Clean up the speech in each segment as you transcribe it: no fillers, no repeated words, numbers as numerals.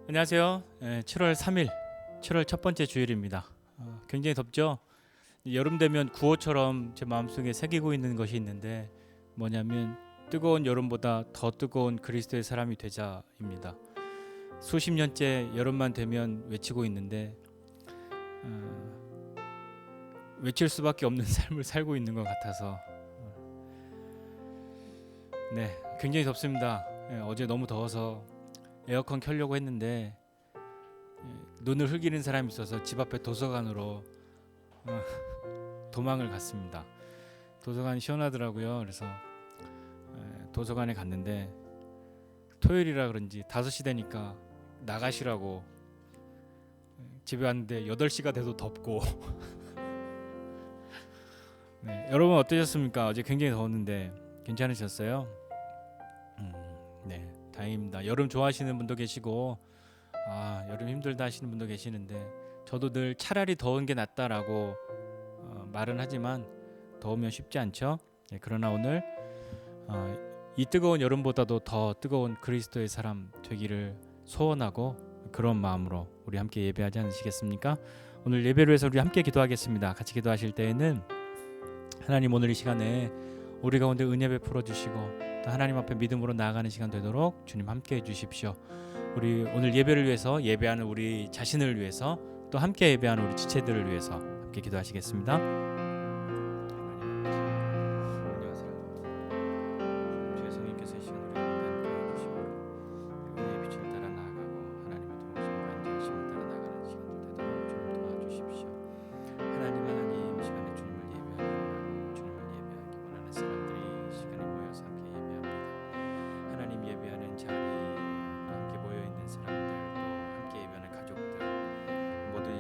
안녕하세요. 7월 3일, 7월 첫 번째 주일입니다. 굉장히 덥죠? 여름 되면 구호처럼 제 마음속에 새기고 있는 것이 있는데 뭐냐면 뜨거운 여름보다 더 뜨거운 그리스도의 사람이 되자입니다. 수십 년째 여름만 되면 외치고 있는데 외칠 수밖에 없는 삶을 살고 있는 것 같아서 네, 굉장히 덥습니다. 어제 너무 더워서 에어컨 켜려고 했는데 눈을 흘기는 사람이 있어서 집 앞에 도서관으로 도망을 갔습니다. 도서관이 시원하더라고요. 그래서 도서관에 갔는데 토요일이라 그런지 5시 되니까 나가시라고 집에 왔는데 8시가 돼도 덥고 네, 여러분 어떠셨습니까? 어제 굉장히 더웠는데 괜찮으셨어요? 네, 다행입니다. 여름 좋아하시는 분도 계시고 여름 힘들다 하시는 분도 계시는데 저도 늘 차라리 더운 게 낫다라고 말은 하지만 더우면 쉽지 않죠. 네, 그러나 오늘 이 뜨거운 여름보다도 더 뜨거운 그리스도의 사람 되기를 소원하고 그런 마음으로 우리 함께 예배하지 않으시겠습니까? 오늘 예배를 위해서 우리 함께 기도하겠습니다. 같이 기도하실 때에는 하나님 오늘 이 시간에 우리 가운데 은혜 베풀어 주시고 또 하나님 앞에 믿음으로 나아가는 시간 되도록 주님 함께 해 주십시오. 우리 오늘 예배를 위해서 예배하는 우리 자신을 위해서 또 함께 예배하는 우리 지체들을 위해서 함께 기도하시겠습니다.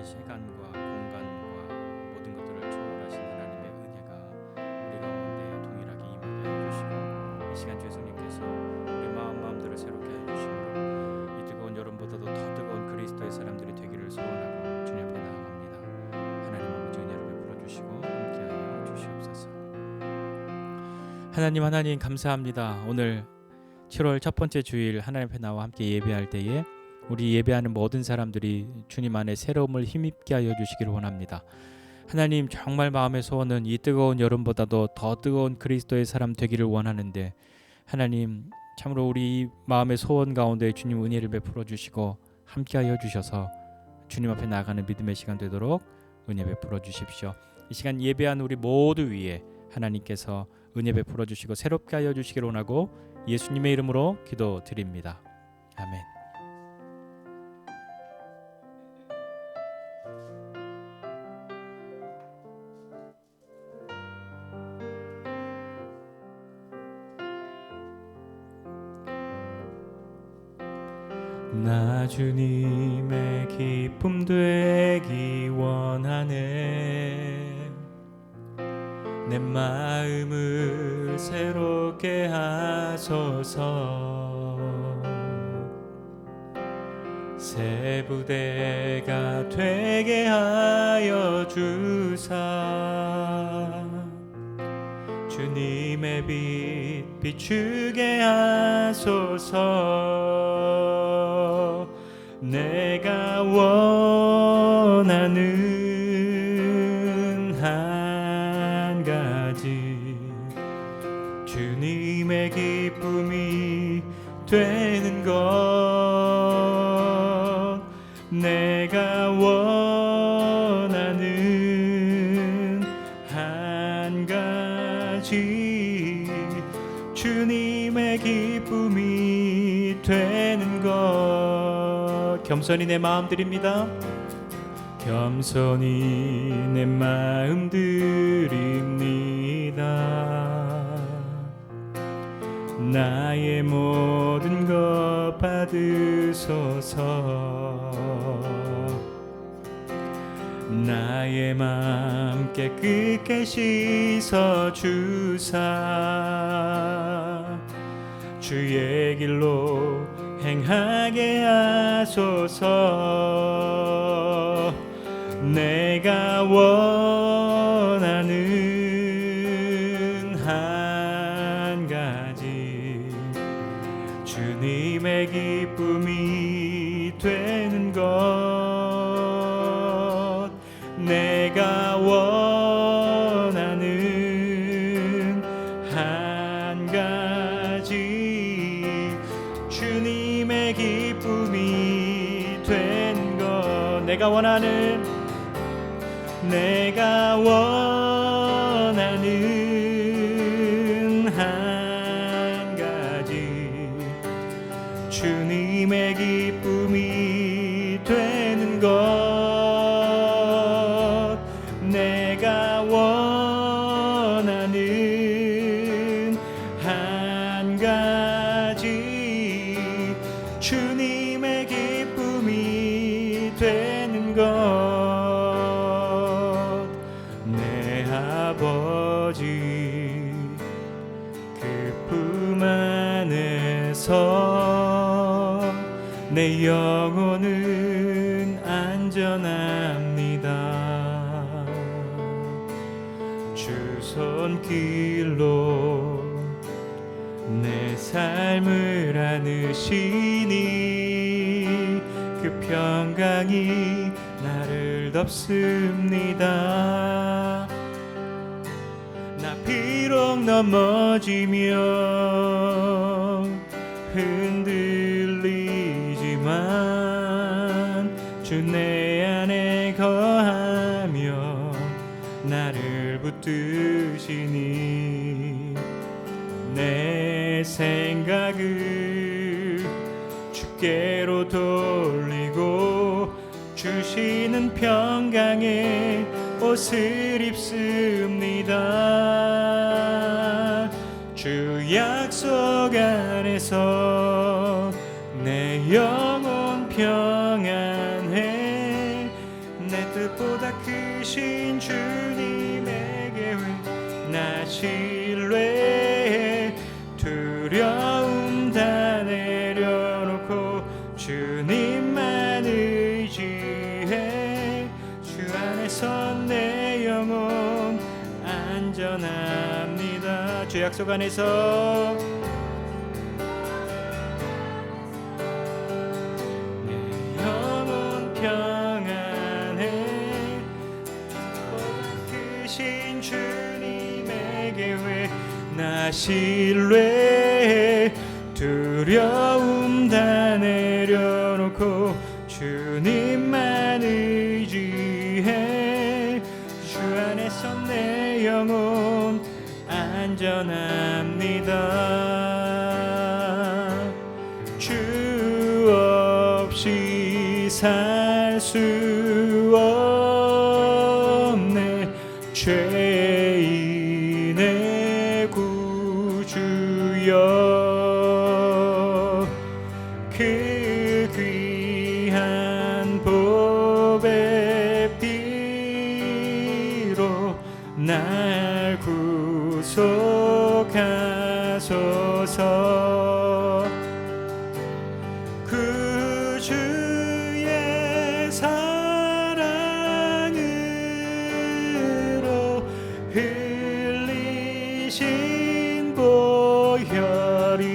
시간과 공간과 모든 것들을 초월하신 하나님의 은혜가 우리 가운데 동일하게 임하게 해주시고 이 시간 주 예수님께서 우리 마음들을 새롭게 해주시므로 이 뜨거운 여름보다도 더 뜨거운 그리스도의 사람들이 되기를 소원하고 주님 앞에 나아갑니다. 하나님 아버지 은혜를 베풀어 주시고 함께하여 주시옵소서. 하나님 감사합니다. 오늘 7월 첫 번째 주일 하나님 앞에 나와 함께 예배할 때에 우리 예배하는 모든 사람들이 주님 안에 새로움을 힘입게 하여 주시기를 원합니다. 하나님 정말 마음의 소원은 이 뜨거운 여름보다도 더 뜨거운 그리스도의 사람 되기를 원하는데 하나님 참으로 우리 마음의 소원 가운데 주님 은혜를 베풀어 주시고 함께 하여 주셔서 주님 앞에 나아가는 믿음의 시간 되도록 은혜 베풀어 주십시오. 이 시간 예배한 우리 모두 위에 하나님께서 은혜 베풀어 주시고 새롭게 하여 주시기를 원하고 예수님의 이름으로 기도드립니다. 아멘. 나 주님의 기쁨 되기 원하네. 내 마음을 새롭게 하소서. 새 부대가 되게 하여 주사 주님의 빛 비추게 하소서. 내가 원하는 한 가지 주님의 기쁨이 되는 것. 내가 원하는 한 가지 주님의 기쁨이 되는 것. 겸손히 내 마음 드립니다. 겸손히 내 마음 드립니다. 나의 모든 것 받으소서. 나의 맘 깨끗게 씻어 주사 주의 길로 행하게 하소서. 내가 원하는 한 가지 주님의 기쁨이 되는 것 내가 원하는 한 가지 주님의 기쁨이 되는 것 내가 원하는 한 가지 주님의 기쁨이 되는 것 내가 원하는 한 가지 주님의 기쁨이 되는 것 내 아버지 그 품 안에서 내 영혼은 안전합니다. 주 손길로 내 삶을 안으시니 그 평강이 나를 덮습니다. 나 비록 넘어지며 흔들리지만 주 내 안에 거하며 나를 붙드시니 내 생각을 주께로 돌리고 주시는 평강의 옷을 입습니다. 주 약속 안에서 내 영혼 평안해 내 뜻보다 크신 주님의 계획 나 신뢰해 두려움 다 내려놓고 주님만 의지해 주 안에서 내 영혼 안전합니다. 주 약속 안에서 내 영혼 평안해 크신 주님의 계획 나 신뢰해 두려움 다 내려놓고 주님만 의지해 주 안에서 내 영혼 안전합니다. 주 없이 살 수 없네 죄인의 구주여 그 귀한 보배 피로 날 구속하소서. 그 주의 사랑으로 흘리신 보혈이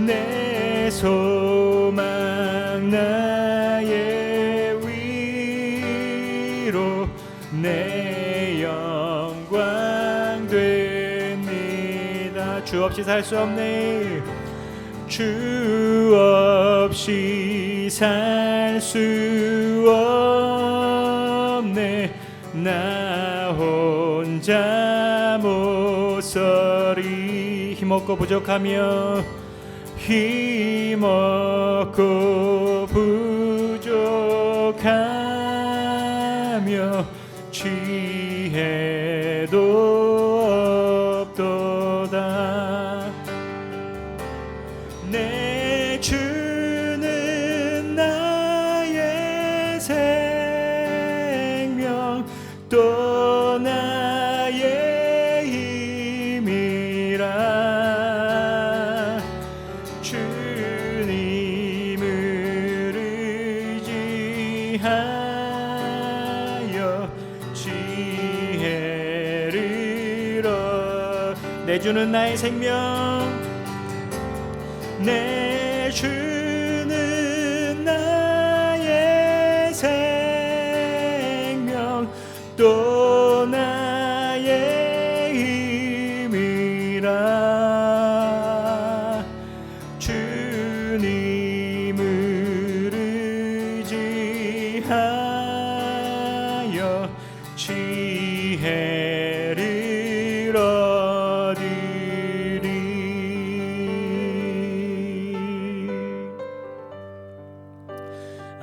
내 소망 나의 위로 내 영광 됩니다. 주 없이 살 수 없네. 주 없이 살 수 없네. 나 혼자 못 서리. 힘없고 부족하며 힘없고 부족하며 지혜도 없도다. 내 주는 나의 생명 또 나의 힘이라. 주님을 의지하여 지혜를 얻. 내 주는 나의 생명 내 주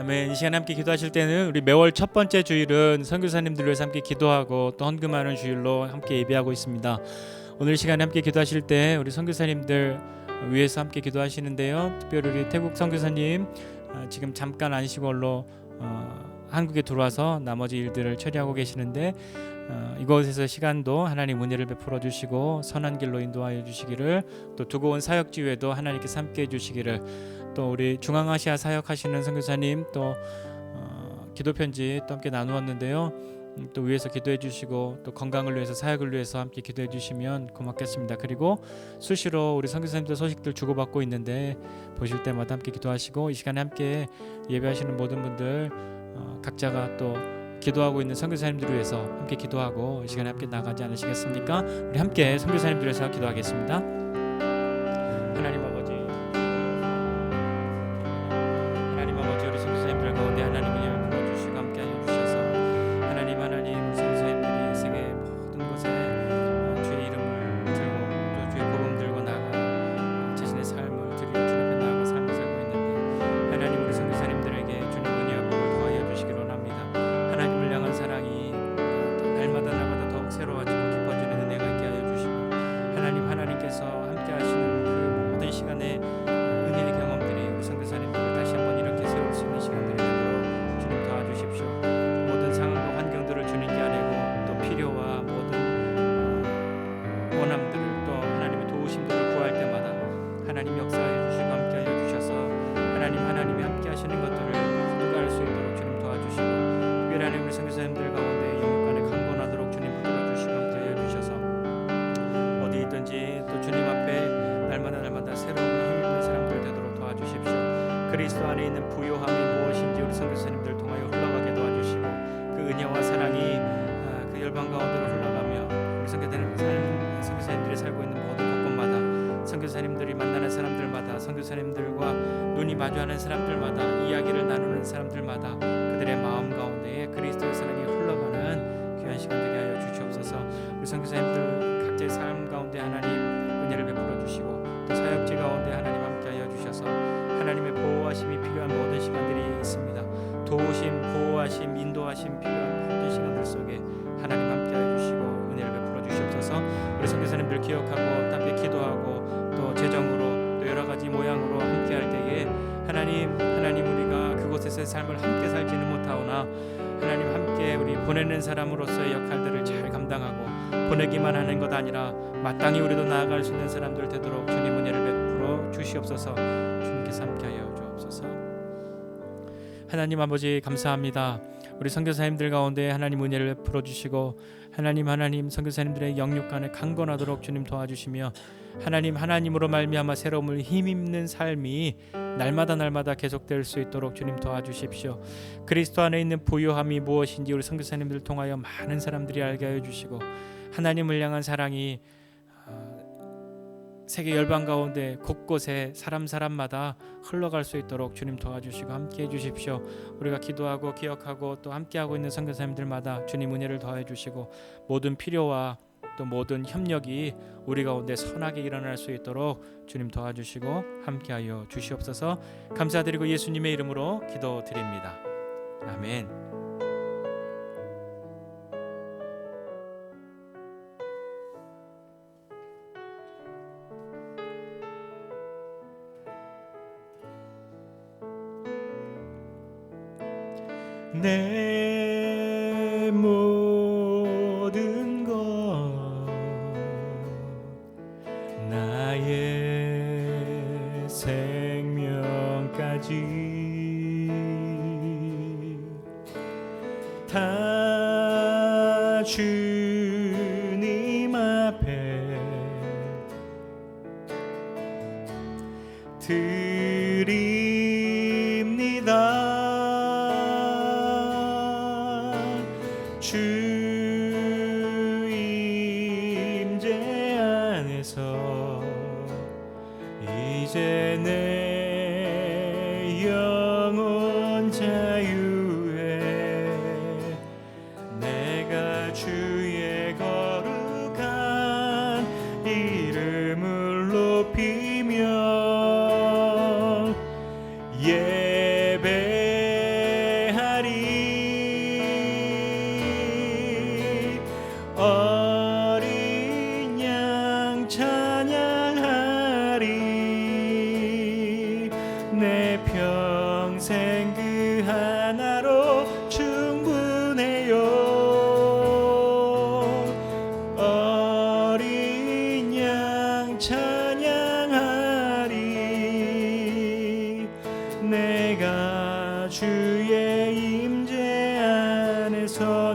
아멘. 이 시간에 함께 기도하실 때는 우리 매월 첫 번째 주일은 선교사님들 위해서 함께 기도하고 또 헌금하는 주일로 함께 예배하고 있습니다. 오늘 시간에 함께 기도하실 때 우리 선교사님들 위해서 함께 기도하시는데요. 특별히 우리 태국 선교사님 지금 잠깐 안식월로 한국에 들어와서 나머지 일들을 처리하고 계시는데 이곳에서 시간도 하나님 은혜를 베풀어 주시고 선한 길로 인도하여 주시기를, 또 두고 온 사역지 외에도 하나님께서 함께 해 주시기를, 또 우리 중앙아시아 사역하시는 선교사님 또 기도 편지 또 함께 나누었는데요. 또 위에서 기도해 주시고 또 건강을 위해서 사역을 위해서 함께 기도해 주시면 고맙겠습니다. 그리고 수시로 우리 선교사님들 소식들 주고받고 있는데 보실 때마다 함께 기도하시고, 이 시간에 함께 예배하시는 모든 분들 각자가 또 기도하고 있는 선교사님들을 위해서 함께 기도하고 이 시간에 함께 나가지 않으시겠습니까? 우리 함께 선교사님들 위해서 기도하겠습니다. 하나님 아버지, 우리 선교사님들 가운데 하나님의 힘을 부어주시고 함께 하여 주셔서 하나님 우리 선교사님들이 세계 모든 곳에 주의 이름을 들고 또 주의 복음 들고 나가 자신의 삶을 드리고 주님 앞에 나아가 삶을 살고 있는데, 하나님 우리 선교사님들에게 주님 은혜와 복을 더하여 주시기를 원합니다. 하나님을 향한 사랑이 날마다 더욱 새로워지고 깊어지는 은혜가 있게 하여 주시고, 하나님께서 함께 하시는 그 모든 시간에 은혜의 경험들이 우리 선교사님들을 다시 한번 이렇게 세울 수 있는 시간들이 되도록 주님 도와주십시오. 모든 상황과 환경들을 주님께 아뢰고 또 필요와 모든 원함들을 또 하나님의 도우심들을 구할 때마다 하나님 역사해 주시고 함께 하여 주셔서 하나님이 함께 하시는 것들을 할 수 있도록 주님 도와주시고, 특별히 하나님 우리 선교사님들 가운데 영육간에 강건하도록 주님 붙들어 주시고 함께 하여 주셔서 어디 있든지 또 주님 앞에 날마다 새로운 힘 있는 사람들 되도록 도와주십시오. 그리스도 안에 있는 부요함이 무엇인지 우리 선교사님들 통하여 흘러가게 도와주시고, 그 은혜와 사랑이 그 열방 가운데로 흘러가며 우리 선교사님들이 살고 있는 모든 곳곳마다 선교사님들이 만나는 사람들마다 선교사님들과 눈이 마주하는 사람들마다 이야기를 나누는 사람들마다 그들의 마음 가운데에 그리스도의 사랑이 흘러가는 귀한 시간 되게 하여 주시옵소서. 우리 선교사님들 각자의 삶 가운데 하나님 은혜를 베풀어 주시고 또 사역지 가운데 하나님 함께 하여 주셔서 하나님의 보호하심이 필요한 모든 시간들이 있습니다. 도우심, 보호하심, 인도하심 필요한 모든 시간들 속에 하나님 함께 하여 주시고 은혜를 베풀어 주시옵소서. 우리 선교사님들 기억하고 함께 기도하고 또 재정으로 또 여러 가지 모양으로 함께 할 때에 하나님 우리가 그곳에서의 삶을 함께 살지는 못하오나 하나님 함께 우리 보내는 사람으로서의 역할들을 잘 감당하고 보내기만 하는 것 아니라 마땅히 우리도 나아갈 수 있는 사람들 되도록 주님 은혜를 베풀어 주시옵소서. 주님께서 함께 하여 주옵소서. 하나님 아버지 감사합니다. 우리 선교사님들 가운데 하나님 은혜를 베풀어 주시고 하나님 선교사님들의 영육간에 강건하도록 주님 도와주시며 하나님으로 말미암아 새로움을 힘입는 삶이 날마다 계속될 수 있도록 주님 도와주십시오. 그리스도 안에 있는 부요함이 무엇인지 우리 선교사님들 통하여 많은 사람들이 알게 하여 주시고 하나님을 향한 사랑이 세계 열방 가운데 곳곳에 사람마다 흘러갈 수 있도록 주님 도와주시고 함께해 주십시오. 우리가 기도하고 기억하고 또 함께하고 있는 선교사님들마다 주님 은혜를 더해 주시고 모든 필요와 또 모든 협력이 우리 가운데 선하게 일어날 수 있도록 주님 도와주시고 함께하여 주시옵소서. 감사드리고 예수님의 이름으로 기도드립니다. 아멘. 내 모든 것 나의 생명까지 다 주님 앞에 드립니다. 주 임재 안에서 이제 내 영혼 자유해 내가 주의 거룩한 이름을 높이며 예배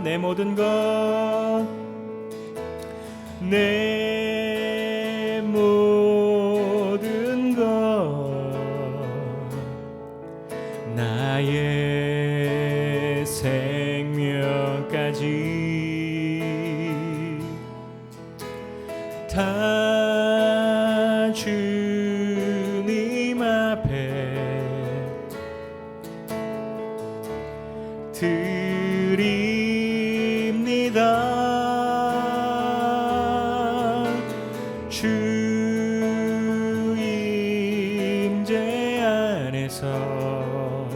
내 모든 것 내 모든 것 나의 생명까지 다 주님 앞에 드립니다. 주 임재 안에서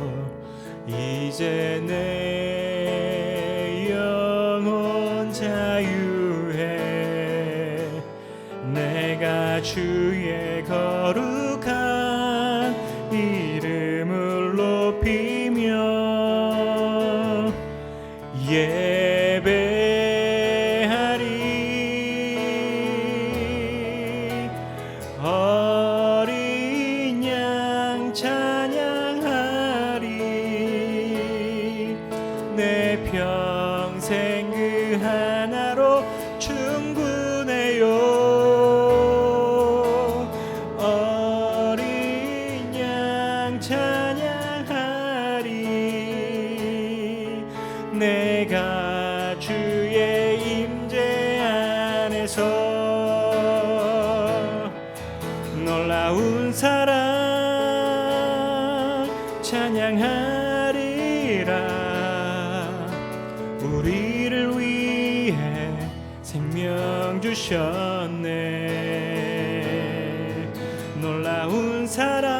이제 내 영혼 자유해 내가 주의 거룩한 이름을 높이며 예배하리 어린 양 찬양하리 내 평생 그 하나로 충분해요 어린 양 찬양하리 내가 주의 임재 안에서 놀라운 사랑 찬양하리라 우리를 위해 생명 주셨네 놀라운 사랑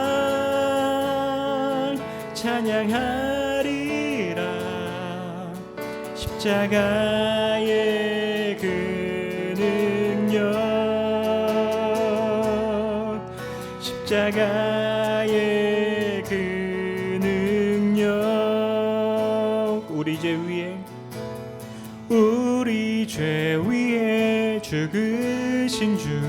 찬양하리라 십자가의 그 능력 십자가의 그 능력 우리 죄 위에 죽으신 주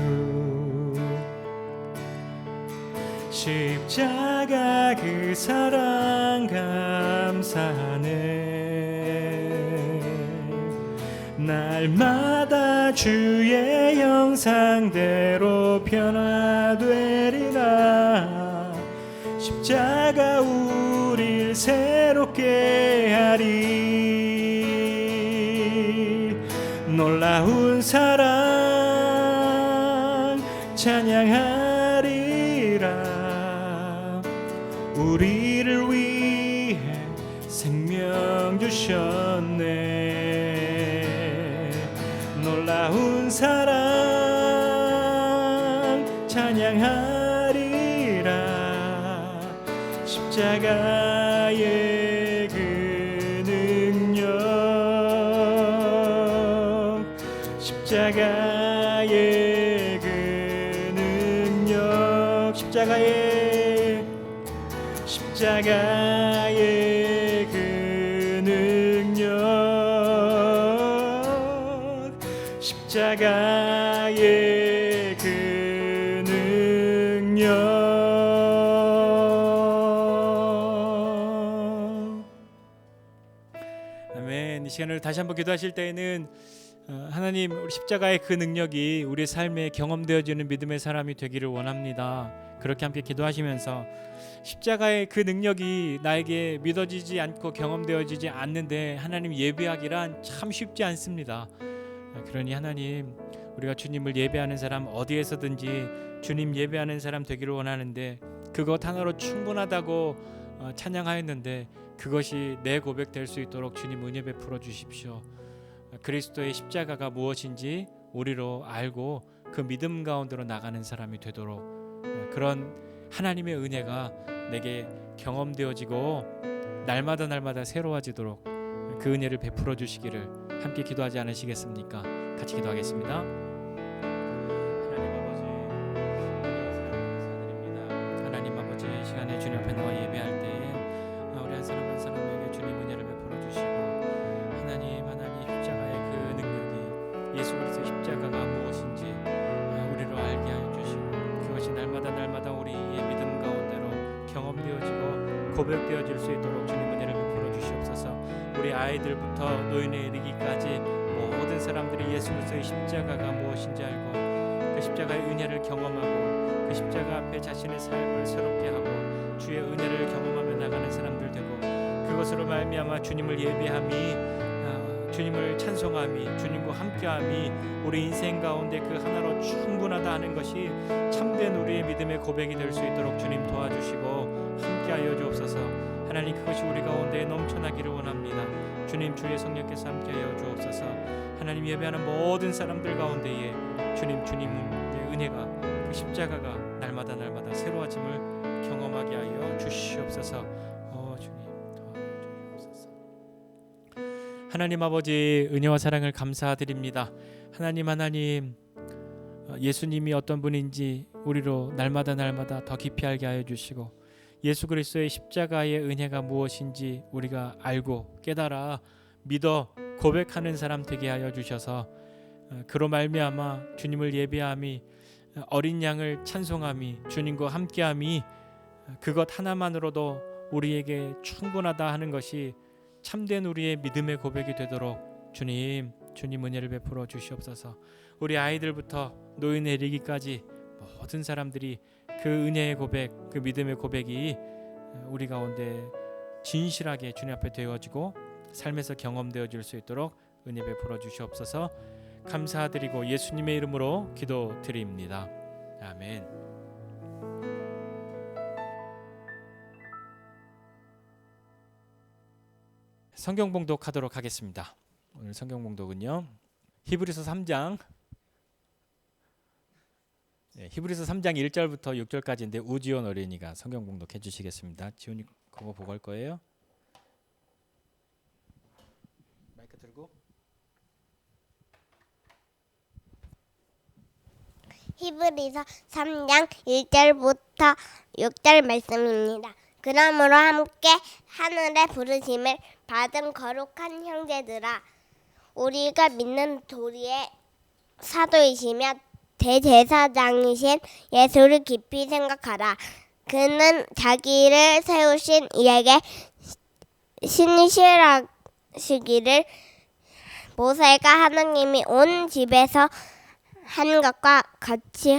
십자가 그 사랑 감사하네 날마다 주의 형상대로 변화되리라 십자가 우릴 새롭게 하리 놀라운 사랑 찬양하리라 우리를 위해 생명 주셨네 놀라운 사랑 찬양하리라 십자가의 그 능력 십자가의 그 능력 십자가의 그 능력 십자가의 그 능력 아멘. 이 시간을 다시 한번 기도하실 때에는 하나님 우리 십자가의 그 능력이 우리의 삶에 경험되어지는 믿음의 사람이 되기를 원합니다. 그렇게 함께 기도하시면서 십자가의 그 능력이 나에게 믿어지지 않고 경험되어지지 않는데 하나님 예배하기란 참 쉽지 않습니다. 그러니 하나님 우리가 주님을 예배하는 사람 어디에서든지 주님 예배하는 사람 되기를 원하는데 그것 하나로 충분하다고 찬양하였는데 그것이 내 고백 될 수 있도록 주님 은혜 베풀어 주십시오. 그리스도의 십자가가 무엇인지 우리로 알고 그 믿음 가운데로 나가는 사람이 되도록 그런 하나님의 은혜가 내게 경험되어지고 날마다 새로워지도록 그 은혜를 베풀어 주시기를 함께 기도하지 않으시겠습니까? 같이 기도하겠습니다. 하나님 아버지 감사드립니다. 하나님 아버지 시간에 주님 앞에 나와 예배할 때에 우리 한 사람 한 사람에게 주님 은혜를 베풀어 주시고 하나님 십자가의 그 능력이 예수 그리스도의 십자가가 무엇인지 우리로 알게 하여 주시고 그것이 날마다 우리의 믿음 가운데로 경험되어지고 고백되어질 수 있도록 주님 은혜를 베풀어 주시옵소서. 우리 아이들부터 노인에 이르기까지 모든 사람들이 예수 그리스도의 십자가가 무엇인지 알고 그 십자가의 은혜를 경험하고 그 십자가 앞에 자신의 삶을 새롭게 하고 주의 은혜를 경험하며 나가는 사람들 되고 그것으로 말미암아 주님을 예배함이 주님을 찬송함이 주님과 함께함이 우리 인생 가운데 그 하나로 충분하다 하는 것이 참된 우리의 믿음의 고백이 될 수 있도록 주님 도와주시고 함께하여 주옵소서. 하나님 그것이 우리 가운데 넘쳐나기를 원합니다. 주님 주의 성령께서 함께하여 주옵소서. 하나님 예배하는 모든 사람들 가운데에 주님의 은혜가 그 십자가가 날마다 새로워짐을 경험하게 하여 주시옵소서. 주님 도와주옵소서. 하나님 아버지 은혜와 사랑을 감사드립니다. 하나님 예수님이 어떤 분인지 우리로 날마다 더 깊이 알게 하여 주시고 예수 그리스도의 십자가의 은혜가 무엇인지 우리가 알고 깨달아 믿어 고백하는 사람 되게 하여 주셔서 그로 말미암아 주님을 예배함이 어린 양을 찬송함이 주님과 함께함이 그것 하나만으로도 우리에게 충분하다 하는 것이 참된 우리의 믿음의 고백이 되도록 주님 은혜를 베풀어 주시옵소서. 우리 아이들부터 노인에 이르기까지 모든 사람들이 그 은혜의 고백, 그 믿음의 고백이 우리 가운데 진실하게 주님 앞에 되어지고 삶에서 경험되어질 수 있도록 은혜 베풀어 주시옵소서. 감사드리고 예수님의 이름으로 기도드립니다. 아멘. 성경 봉독하도록 하겠습니다. 오늘 성경 봉독은요. 히브리서 3장 1절부터 6절까지인데 우지원 어린이가 성경 봉독해 주시겠습니다. 지훈이 그거 보고 할 거예요. 마이크 들고. 히브리서 3장 1절부터 6절 말씀입니다. 그러므로 함께 하늘의 부르심을 받은 거룩한 형제들아, 우리가 믿는 도리의 사도이시며 대제사장이신 예수를 깊이 생각하라. 그는 자기를 세우신 이에게 신실하시기를 모세가 하나님이 온 집에서 한 것과 같이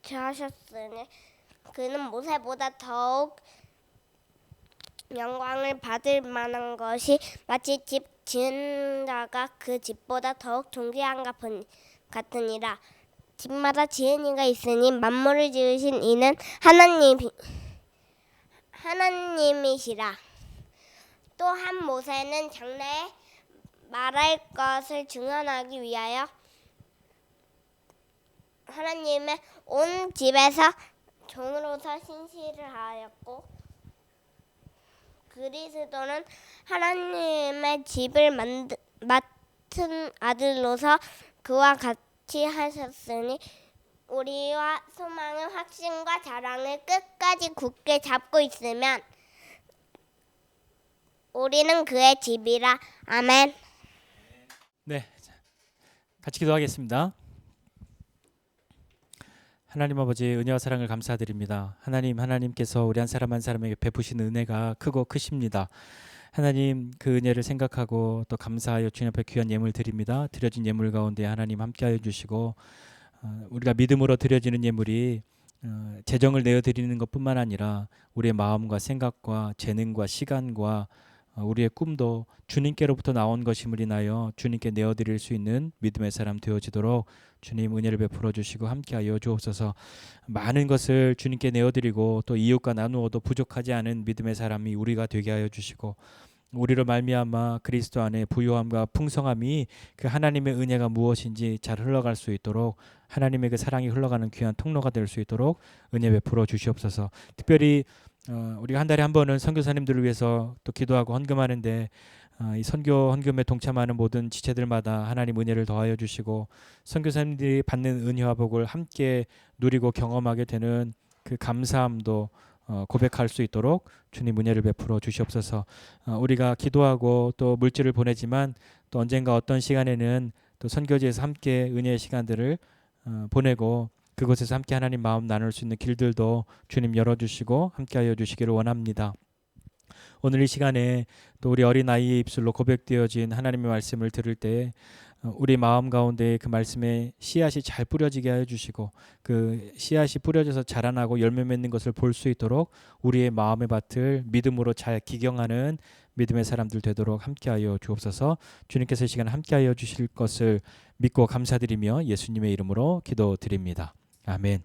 하셨으니 그는 모세보다 더욱 영광을 받을 만한 것이 마치 집 지은 자가 그 집보다 더욱 존귀한 것 같으니라. 집마다 지은 이가 있으니 만물을 지으신 이는 하나님이시라. 또한 모세는 장래에 말할 것을 증언하기 위하여 하나님의 온 집에서 종으로서 신실을 하였고, 그리스도는 하나님의 집을 맡은 아들로서 그와 같이 하셨으니 우리와 소망의 확신과 자랑을 끝까지 굳게 잡고 있으면 우리는 그의 집이라. 아멘. 네, 같이 기도하겠습니다. 하나님 아버지 은혜와 사랑을 감사드립니다. 하나님께서 우리 한 사람에게 베푸시는 은혜가 크고 크십니다. 하나님 그 은혜를 생각하고 또 감사하여 주님 앞에 귀한 예물 드립니다. 드려진 예물 가운데 하나님 함께하여 주시고 우리가 믿음으로 드려지는 예물이 재정을 내어드리는 것뿐만 아니라 우리의 마음과 생각과 재능과 시간과 우리의 꿈도 주님께로부터 나온 것임을 인하여 주님께 내어드릴 수 있는 믿음의 사람 되어지도록 주님 은혜를 베풀어 주시고 함께하여 주옵소서. 많은 것을 주님께 내어드리고 또 이웃과 나누어도 부족하지 않은 믿음의 사람이 우리가 되게 하여 주시고 우리로 말미암아 그리스도 안에 부요함과 풍성함이 그 하나님의 은혜가 무엇인지 잘 흘러갈 수 있도록 하나님의 그 사랑이 흘러가는 귀한 통로가 될 수 있도록 은혜 베풀어 주시옵소서. 특별히 우리가 한 달에 한 번은 선교사님들을 위해서 또 기도하고 헌금하는데 이 선교 헌금에 동참하는 모든 지체들마다 하나님 은혜를 더하여 주시고 선교사님들이 받는 은혜와 복을 함께 누리고 경험하게 되는 그 감사함도 고백할 수 있도록 주님 은혜를 베풀어 주시옵소서. 우리가 기도하고 또 물질을 보내지만 또 언젠가 어떤 시간에는 또 선교지에서 함께 은혜의 시간들을 보내고 그곳에서 함께 하나님 마음 나눌 수 있는 길들도 주님 열어주시고 함께하여 주시기를 원합니다. 오늘 이 시간에 또 우리 어린아이의 입술로 고백되어진 하나님의 말씀을 들을 때 우리 마음 가운데 그 말씀에 씨앗이 잘 뿌려지게 하여 주시고 그 씨앗이 뿌려져서 자라나고 열매 맺는 것을 볼 수 있도록 우리의 마음의 밭을 믿음으로 잘 기경하는 믿음의 사람들 되도록 함께하여 주옵소서. 주님께서 이 시간 함께하여 주실 것을 믿고 감사드리며 예수님의 이름으로 기도드립니다. 아멘.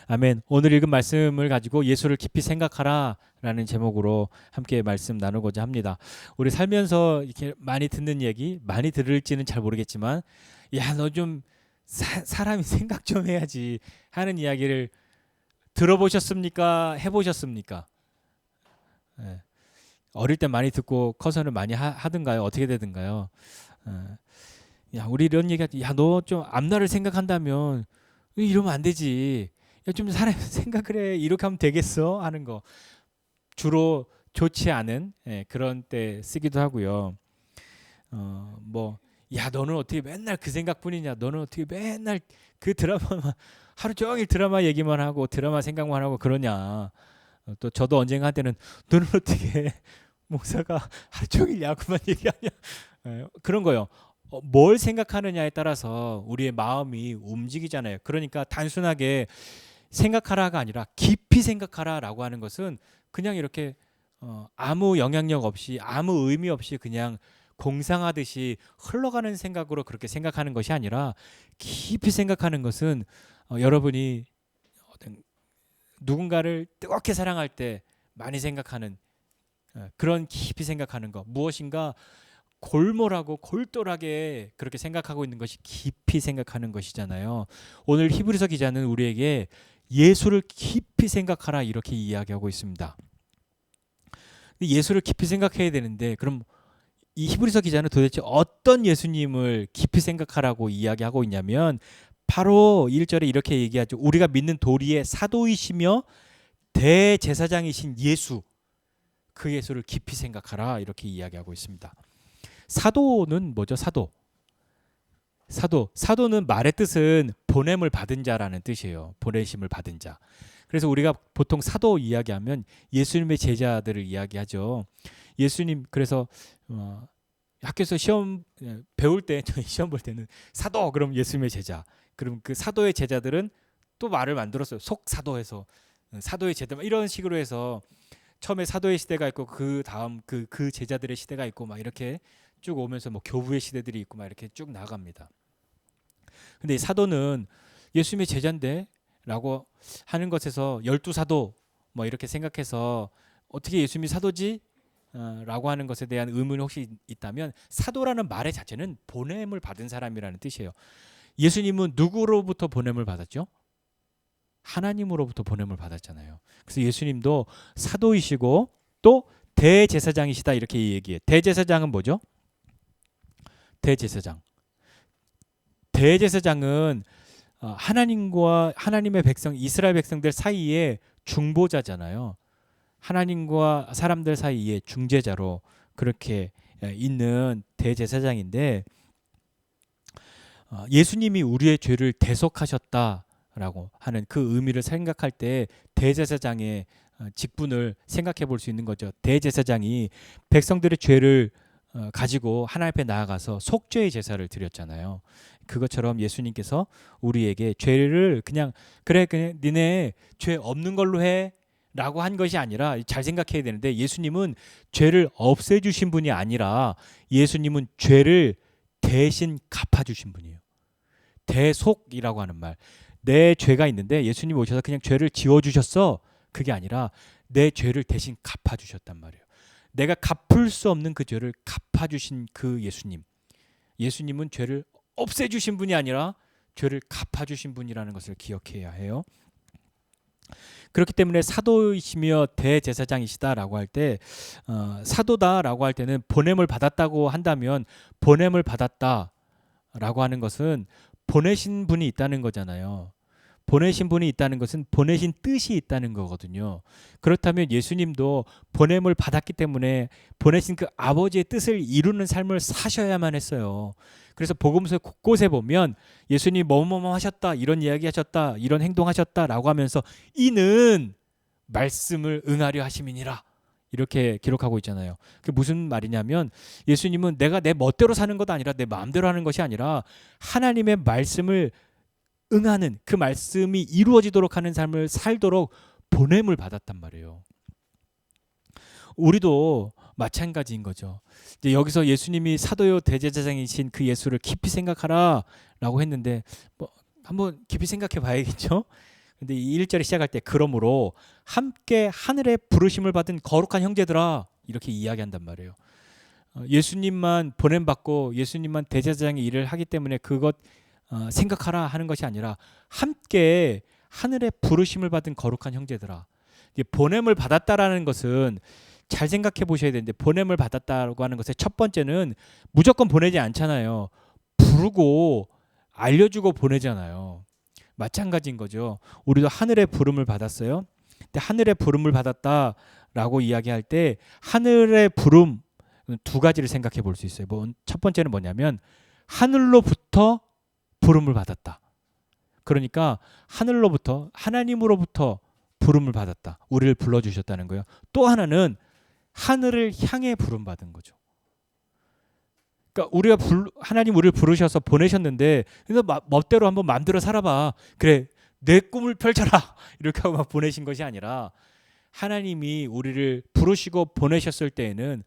아멘. 오늘 읽은 말씀을 가지고 예수를 깊이 생각하라 라는 제목으로 함께 말씀 나누고자 합니다. 우리 살면서 이렇게 많이 듣는 얘기, 많이 들을지는 잘 모르겠지만 야, 너 좀 사람이 생각 좀 해야지 하는 이야기를 들어보셨습니까? 해보셨습니까? 예. 어릴 때 많이 듣고 커서는 많이 하든가요? 어떻게 되든가요? 야, 우리 이런 얘기하지. 야, 너 좀 앞날을 생각한다면 이러면 안 되지. 야, 좀 사람 생각을 해. 이렇게 하면 되겠어? 하는 거 주로 좋지 않은 그런 때 쓰기도 하고요. 뭐, 야, 너는 어떻게 맨날 그 생각뿐이냐? 너는 어떻게 맨날 그 드라마만 하루 종일 드라마 얘기만 하고 드라마 생각만 하고 그러냐? 또 저도 언젠가 한때는 너는 어떻게 목사가 하루 종일 야구만 얘기하냐? 그런 거요. 뭘 생각하느냐에 따라서 우리의 마음이 움직이잖아요. 그러니까 단순하게 생각하라가 아니라 깊이 생각하라라고 하는 것은 그냥 이렇게 아무 영향력 없이 아무 의미 없이 그냥 공상하듯이 흘러가는 생각으로 그렇게 생각하는 것이 아니라 깊이 생각하는 것은 여러분이 어떤 누군가를 뜨겁게 사랑할 때 많이 생각하는 그런 깊이 생각하는 것, 무엇인가 골몰하고 골똘하게 그렇게 생각하고 있는 것이 깊이 생각하는 것이잖아요. 오늘 히브리서 기자는 우리에게 예수를 깊이 생각하라 이렇게 이야기하고 있습니다. 예수를 깊이 생각해야 되는데 그럼 이 히브리서 기자는 도대체 어떤 예수님을 깊이 생각하라고 이야기하고 있냐면 바로 1절에 이렇게 얘기하죠. 우리가 믿는 도리의 사도이시며 대제사장이신 예수, 그 예수를 깊이 생각하라 이렇게 이야기하고 있습니다. 사도는 뭐죠? 사도는 말의 뜻은 보냄을 받은 자라는 뜻이에요. 보내심을 받은 자. 그래서 우리가 보통 사도 이야기하면 예수님의 제자들을 이야기하죠. 예수님 그래서 학교에서 시험 배울 때 저희 시험 볼 때는 사도 그럼 예수님의 제자. 그럼 그 사도의 제자들은 또 말을 만들었어요. 속사도해서 사도의 제자 이런 식으로 해서 처음에 사도의 시대가 있고 그 다음 그 제자들의 시대가 있고 막 이렇게 쭉 오면서 뭐 교부의 시대들이 있고 막 이렇게 쭉 나갑니다. 근데 이 사도는 예수님의 제자인데라고 하는 것에서 12사도 뭐 이렇게 생각해서 어떻게 예수님이 사도지? 라고 하는 것에 대한 의문이 혹시 있다면 사도라는 말의 자체는 보냄을 받은 사람이라는 뜻이에요. 예수님은 누구로부터 보냄을 받았죠? 하나님으로부터 보냄을 받았잖아요. 그래서 예수님도 사도이시고 또 대제사장이시다 이렇게 얘기해요. 대제사장은 뭐죠? 대제사장은 하나님과 하나님의 백성 이스라엘 백성들 사이에 중보자잖아요. 하나님과 사람들 사이에 중재자로 그렇게 있는 대제사장인데 예수님이 우리의 죄를 대속하셨다라고 하는 그 의미를 생각할 때 대제사장의 직분을 생각해 볼 수 있는 거죠. 대제사장이 백성들의 죄를 가지고 하나님 앞에 나아가서 속죄의 제사를 드렸잖아요. 그것처럼 예수님께서 우리에게 죄를 그냥 니네 죄 없는 걸로 해 라고 한 것이 아니라 잘 생각해야 되는데 예수님은 죄를 없애주신 분이 아니라 예수님은 죄를 대신 갚아주신 분이에요. 대속이라고 하는 말. 내 죄가 있는데 예수님이 오셔서 그냥 죄를 지워주셨어. 그게 아니라 내 죄를 대신 갚아주셨단 말이에요. 내가 갚을 수 없는 그 죄를 갚아주신 그 예수님. 예수님은 죄를 없애주신 분이 아니라 죄를 갚아주신 분이라는 것을 기억해야 해요. 그렇기 때문에 사도이시며 대제사장이시다라고 할 때 사도다라고 할 때는 보냄을 받았다고 한다면 보냄을 받았다라고 하는 것은 보내신 분이 있다는 거잖아요. 보내신 분이 있다는 것은 보내신 뜻이 있다는 거거든요. 그렇다면 예수님도 보냄을 받았기 때문에 보내신 그 아버지의 뜻을 이루는 삶을 사셔야만 했어요. 그래서 복음서 곳곳에 보면 예수님이 뭐뭐뭐 하셨다, 이런 이야기 하셨다, 이런 행동하셨다라고 하면서 이는 말씀을 응하려 하심이니라 이렇게 기록하고 있잖아요. 그게 무슨 말이냐면 예수님은 내가 내 멋대로 사는 것 아니라 내 마음대로 하는 것이 아니라 하나님의 말씀을 응하는, 그 말씀이 이루어지도록 하는 삶을 살도록 보냄을 받았단 말이에요. 우리도 마찬가지인 거죠. 이제 여기서 예수님이 사도요 대제사장이신 그 예수를 깊이 생각하라라고 했는데 뭐 한번 깊이 생각해 봐야겠죠. 근데 이 1절에 시작할 때 그러므로 함께 하늘의 부르심을 받은 거룩한 형제들아 이렇게 이야기한단 말이에요. 예수님만 보냄 받고 예수님만 대제사장의 일을 하기 때문에 그것 생각하라 하는 것이 아니라 함께 하늘의 부르심을 받은 거룩한 형제들아. 보냄을 받았다라는 것은 잘 생각해 보셔야 되는데, 보냄을 받았다고 하는 것의 첫 번째는 무조건 보내지 않잖아요. 부르고 알려주고 보내잖아요. 마찬가지인 거죠. 우리도 하늘의 부름을 받았어요. 근데 하늘의 부름을 받았다라고 이야기할 때 하늘의 부름 두 가지를 생각해 볼 수 있어요. 첫 번째는 뭐냐면 하늘로부터 부름을 받았다. 그러니까 하늘로부터, 하나님으로부터 부름을 받았다. 우리를 불러주셨다는 거예요. 또 하나는 하늘을 향해 부름 받은 거죠. 그러니까 하나님 우리를 부르셔서 보내셨는데 멋대로 한번 마음대로 살아봐. 그래, 내 꿈을 펼쳐라. 이렇게 하고 막 보내신 것이 아니라 하나님이 우리를 부르시고 보내셨을 때에는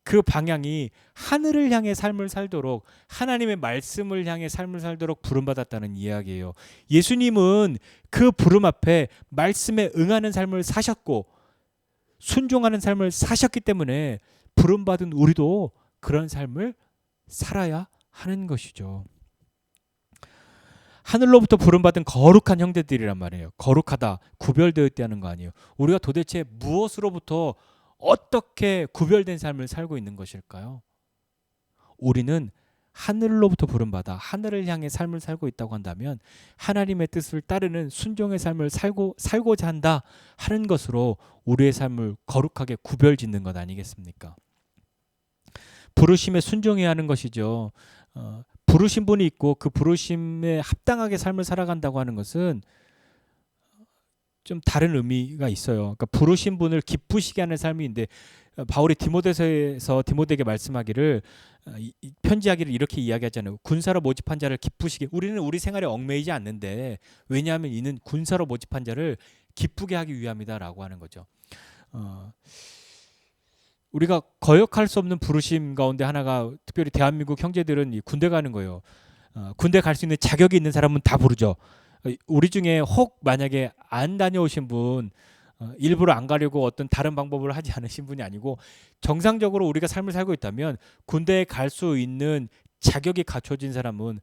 그 방향이 하늘을 향해 삶을 살도록, 하나님의 말씀을 향해 삶을 살도록 부름받았다는 이야기예요. 예수님은 그 부름 앞에 말씀에 응하는 삶을 사셨고 순종하는 삶을 사셨기 때문에 부름받은 우리도 그런 삶을 살아야 하는 것이죠. 하늘로부터 부름받은 거룩한 형제들이란 말이에요. 거룩하다, 구별되어 있다는 거 아니에요. 우리가 도대체 무엇으로부터 어떻게 구별된 삶을 살고 있는 것일까요? 우리는 하늘로부터 부름받아 하늘을 향해 삶을 살고 있다고 한다면 하나님의 뜻을 따르는 순종의 삶을 살고자 한다 하는 것으로 우리의 삶을 거룩하게 구별짓는 것 아니겠습니까? 부르심에 순종해야 하는 것이죠. 부르신 분이 있고 그 부르심에 합당하게 삶을 살아간다고 하는 것은 좀 다른 의미가 있어요. 그러니까 부르신 분을 기쁘시게 하는 삶인데, 바울이 디모데서에서 디모데에게 말씀하기를, 편지하기를 이렇게 이야기하잖아요. 군사로 모집한 자를 기쁘시게. 우리는 우리 생활에 얽매이지 않는데 왜냐하면 이는 군사로 모집한 자를 기쁘게 하기 위함이다라고 하는 거죠. 우리가 거역할 수 없는 부르심 가운데 하나가, 특별히 대한민국 형제들은 이 군대 가는 거예요. 군대 갈 수 있는 자격이 있는 사람은 다 부르죠. 우리 중에 혹 만약에 안 다녀오신 분, 일부러 안 가려고 어떤 다른 방법을 하지 않으신 분이 아니고 정상적으로 우리가 삶을 살고 있다면 군대에 갈 수 있는 자격이 갖춰진 사람은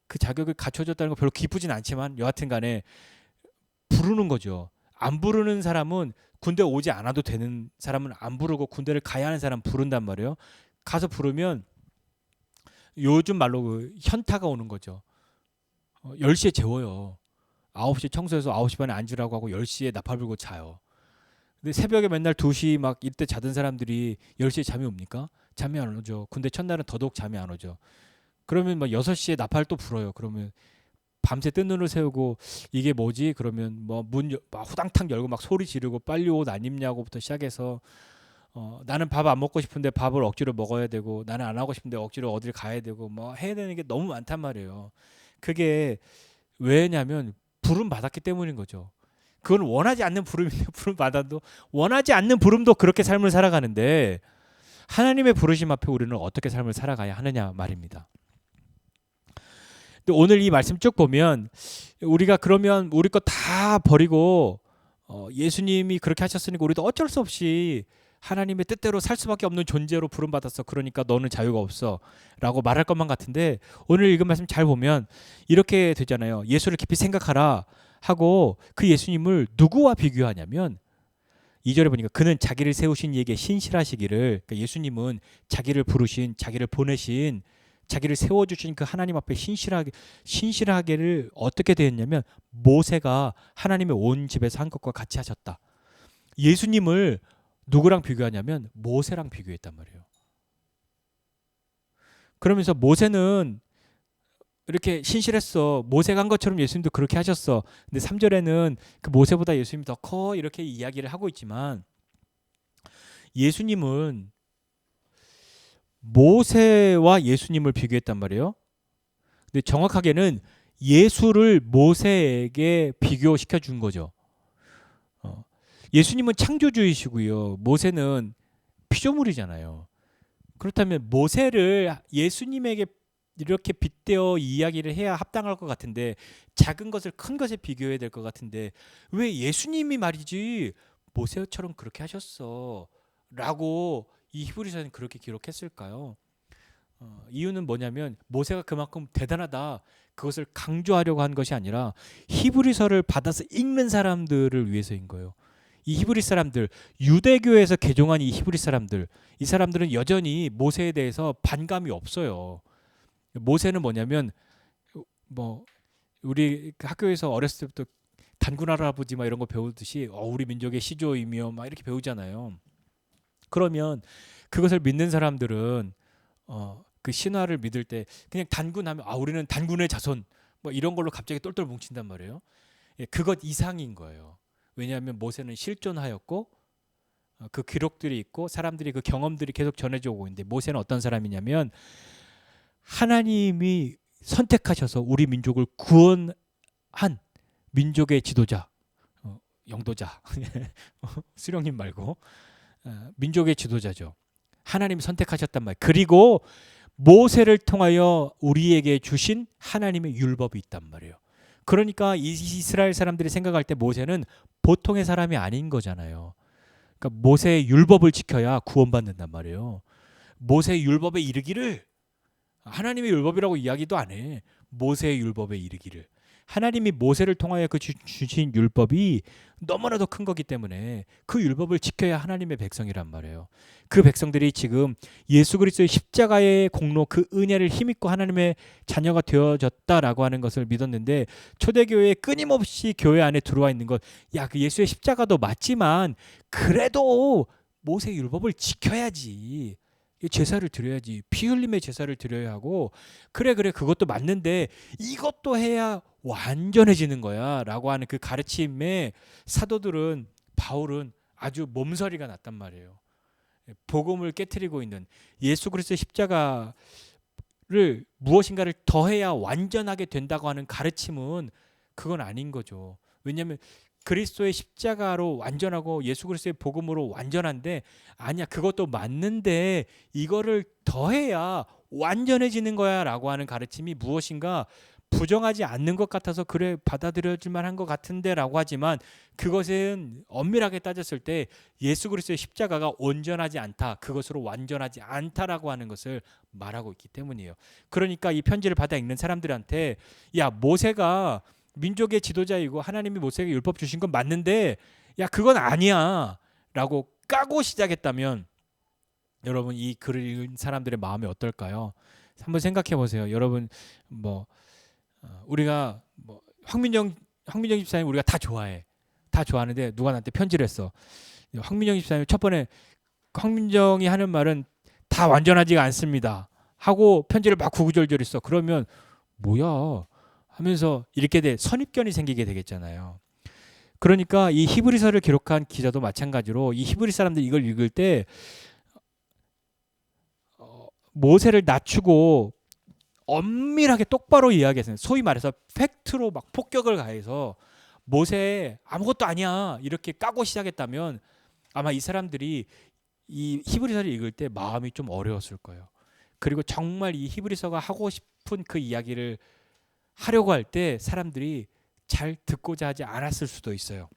그 자격이 갖춰졌다는 거 별로 기쁘진 않지만 여하튼 간에 부르는 거죠. 안 부르는 사람은, 군대 오지 않아도 되는 사람은 안 부르고 군대를 가야 하는 사람 부른단 말이에요. 가서 부르면 요즘 말로 그 현타가 오는 거죠. 10시에 재워요. 9시에 청소해서 9시 반에 앉으라고 하고 10시에 나팔 불고 자요. 근데 새벽에 맨날 2시 막 이때 자던 사람들이 10시에 잠이 옵니까? 잠이 안 오죠. 근데 첫날은 더더욱 잠이 안 오죠. 그러면 막 6시에 나팔 또 불어요. 그러면 밤새 뜬 눈을 세우고 이게 뭐지? 그러면 뭐 문 막 후당탕 열고 막 소리 지르고 빨리 옷 안 입냐고부터 시작해서 나는 밥 안 먹고 싶은데 밥을 억지로 먹어야 되고, 나는 안 하고 싶은데 억지로 어딜 가야 되고, 뭐 해야 되는 게 너무 많단 말이에요. 그게 왜냐면 부름 받았기 때문인 거죠. 그건 원하지 않는 부름인데 부름 받아도, 원하지 않는 부름도 그렇게 삶을 살아가는데 하나님의 부르심 앞에 우리는 어떻게 삶을 살아가야 하느냐 말입니다. 근데 오늘 이 말씀 쭉 보면 우리가 그러면 우리 거 다 버리고 예수님이 그렇게 하셨으니까 우리도 어쩔 수 없이 하나님의 뜻대로 살 수밖에 없는 존재로 부름받았어. 그러니까 너는 자유가 없어 라고 말할 것만 같은데, 오늘 읽은 말씀 잘 보면 이렇게 되잖아요. 예수를 깊이 생각하라 하고 그 예수님을 누구와 비교하냐면 2절에 보니까 그는 자기를 세우신 이에게 신실하시기를, 그러니까 예수님은 자기를 부르신, 자기를 보내신, 자기를 세워주신 그 하나님 앞에 신실하게를 어떻게 되었냐면 모세가 하나님의 온 집에서 한 것과 같이 하셨다. 예수님을 누구랑 비교하냐면 모세랑 비교했단 말이에요. 그러면서 모세는 이렇게 신실했어. 모세가 한 것처럼 예수님도 그렇게 하셨어. 근데 3절에는 그 모세보다 예수님이 더 커 이렇게 이야기를 하고 있지만 예수님은 모세와 예수님을 비교했단 말이에요. 근데 정확하게는 예수를 모세에게 비교시켜 준 거죠. 예수님은 창조주이시고요. 모세는 피조물이잖아요. 그렇다면 모세를 예수님에게 이렇게 빗대어 이야기를 해야 합당할 것 같은데, 작은 것을 큰 것에 비교해야 될 것 같은데 왜 예수님이 말이지 모세처럼 그렇게 하셨어 라고 이 히브리서는 그렇게 기록했을까요? 이유는 뭐냐면 모세가 그만큼 대단하다, 그것을 강조하려고 한 것이 아니라 히브리서를 받아서 읽는 사람들을 위해서인 거예요. 이 히브리 사람들, 유대교에서 개종한 이 히브리 사람들, 이 사람들은 여전히 모세에 대해서 반감이 없어요. 모세는 뭐냐면, 뭐 우리 학교에서 어렸을 때부터 단군 할아버지 막 이런 거 배우듯이 우리 민족의 시조이며 막 이렇게 배우잖아요. 그러면 그것을 믿는 사람들은 그 신화를 믿을 때 그냥 단군하면 우리는 단군의 자손 뭐 이런 걸로 갑자기 똘똘 뭉친단 말이에요. 예, 그것 이상인 거예요. 왜냐하면 모세는 실존하였고 그 기록들이 있고 사람들이 그 경험들이 계속 전해져 오고 있는데, 모세는 어떤 사람이냐면 하나님이 선택하셔서 우리 민족을 구원한 민족의 지도자, 영도자, 수령님 말고 민족의 지도자죠. 하나님이 선택하셨단 말이에요. 그리고 모세를 통하여 우리에게 주신 하나님의 율법이 있단 말이에요. 그러니까 이스라엘 사람들이 생각할 때 모세는 보통의 사람이 아닌 거잖아요. 그러니까 모세의 율법을 지켜야 구원받는단 말이에요. 모세의 율법에 이르기를, 하나님의 율법이라고 이야기도 안 해. 모세의 율법에 이르기를. 하나님이 모세를 통하여 그 주신 율법이 너무나도 큰 거기 때문에 그 율법을 지켜야 하나님의 백성이란 말이에요. 그 백성들이 지금 예수 그리스도의 십자가의 공로, 그 은혜를 힘입고 하나님의 자녀가 되어졌다라고 하는 것을 믿었는데, 초대교회에 끊임없이 교회 안에 들어와 있는 것, 그 예수의 십자가도 맞지만 그래도 모세의 율법을 지켜야지, 제사를 드려야지, 피 흘림의 제사를 드려야 하고, 그래 그것도 맞는데 이것도 해야 완전해지는 거야 라고 하는 그 가르침에 사도들은, 바울은 아주 몸서리가 났단 말이에요. 복음을 깨트리고 있는 예수 그리스도의 십자가를 무엇인가를 더해야 완전하게 된다고 하는 가르침은 그건 아닌 거죠. 왜냐하면 그리스도의 십자가로 완전하고 예수 그리스도의 복음으로 완전한데, 아니야, 그것도 맞는데 이거를 더해야 완전해지는 거야 라고 하는 가르침이 무엇인가 부정하지 않는 것 같아서 그래 받아들여질 만한 것 같은데 라고 하지만, 그것은 엄밀하게 따졌을 때 예수 그리스도의 십자가가 온전하지 않다, 그것으로 완전하지 않다라고 하는 것을 말하고 있기 때문이에요. 그러니까 이 편지를 받아 읽는 사람들한테, 모세가 민족의 지도자이고 하나님이 모세에게 율법 주신 건 맞는데 그건 아니야 라고 까고 시작했다면, 여러분 이 글을 읽은 사람들의 마음이 어떨까요? 한번 생각해 보세요. 여러분 우리가 황민정 집사님 우리가 다 좋아해. 다 좋아하는데 누가 나한테 편지를 했어. 황민정 집사님 첫 번에 황민정이 하는 말은 다 완전하지가 않습니다 하고 편지를 막 구구절절 써. 그러면 뭐야 하면서 이렇게 선입견이 생기게 되겠잖아요. 그러니까 이 히브리서를 기록한 기자도 마찬가지로 이 히브리 사람들이 이걸 읽을 때 모세를 낮추고 엄밀하게 똑바로 이야기했어요. 소위 말해서 팩트로 막 폭격을 가해서 모세 아무것도 아니야 이렇게 까고 시작했다면, 아마 이 사람들이 이 히브리서를 읽을 때 마음이 좀 어려웠을 거예요. 그리고 정말 이 히브리서가 하고 싶은 그 이야기를 하려고 할 때 사람들이 잘 듣고자 하지 않았을 수도 있어요.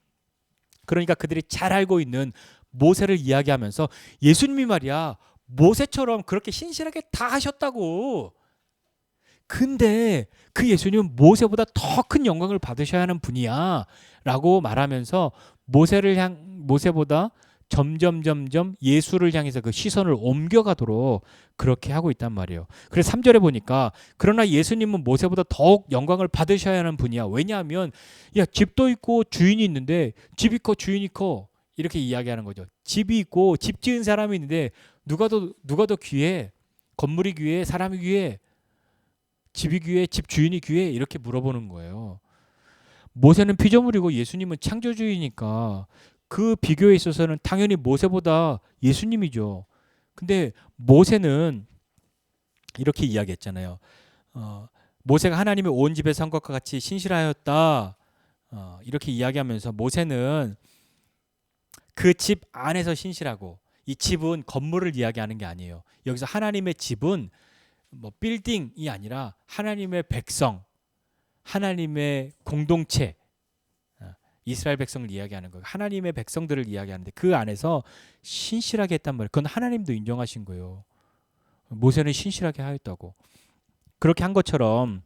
그러니까 그들이 잘 알고 있는 모세를 이야기하면서, 예수님이 말이야 모세처럼 그렇게 신실하게 다 하셨다고, 근데 그 예수님은 모세보다 더 큰 영광을 받으셔야 하는 분이야 라고 말하면서 모세보다 점점 예수를 향해서 그 시선을 옮겨가도록 그렇게 하고 있단 말이에요. 그래서 3절에 보니까, 그러나 예수님은 모세보다 더욱 영광을 받으셔야 하는 분이야. 왜냐하면 집도 있고 주인이 있는데, 집이 커 주인이 커 이렇게 이야기하는 거죠. 집이 있고 집 지은 사람이 있는데 누가 더 귀해? 건물이 귀해? 사람이 귀해? 집이 귀해? 집 주인이 귀해? 이렇게 물어보는 거예요. 모세는 피조물이고 예수님은 창조주이니까 그 비교에 있어서는 당연히 모세보다 예수님이죠. 근데 모세는 이렇게 이야기했잖아요. 모세가 하나님의 온 집에 산 것과 같이 신실하였다. 이렇게 이야기하면서 모세는 그 집 안에서 신실하고, 이 집은 건물을 이야기하는 게 아니에요. 여기서 하나님의 집은 뭐 빌딩이 아니라 하나님의 백성, 하나님의 공동체, 이스라엘 백성을 이야기하는 거예요. 하나님의 백성들을 이야기하는데 그 안에서 신실하게 했단 말이에요. 그건 하나님도 인정하신 거예요. 모세는 신실하게 하였다고. 그렇게 한 것처럼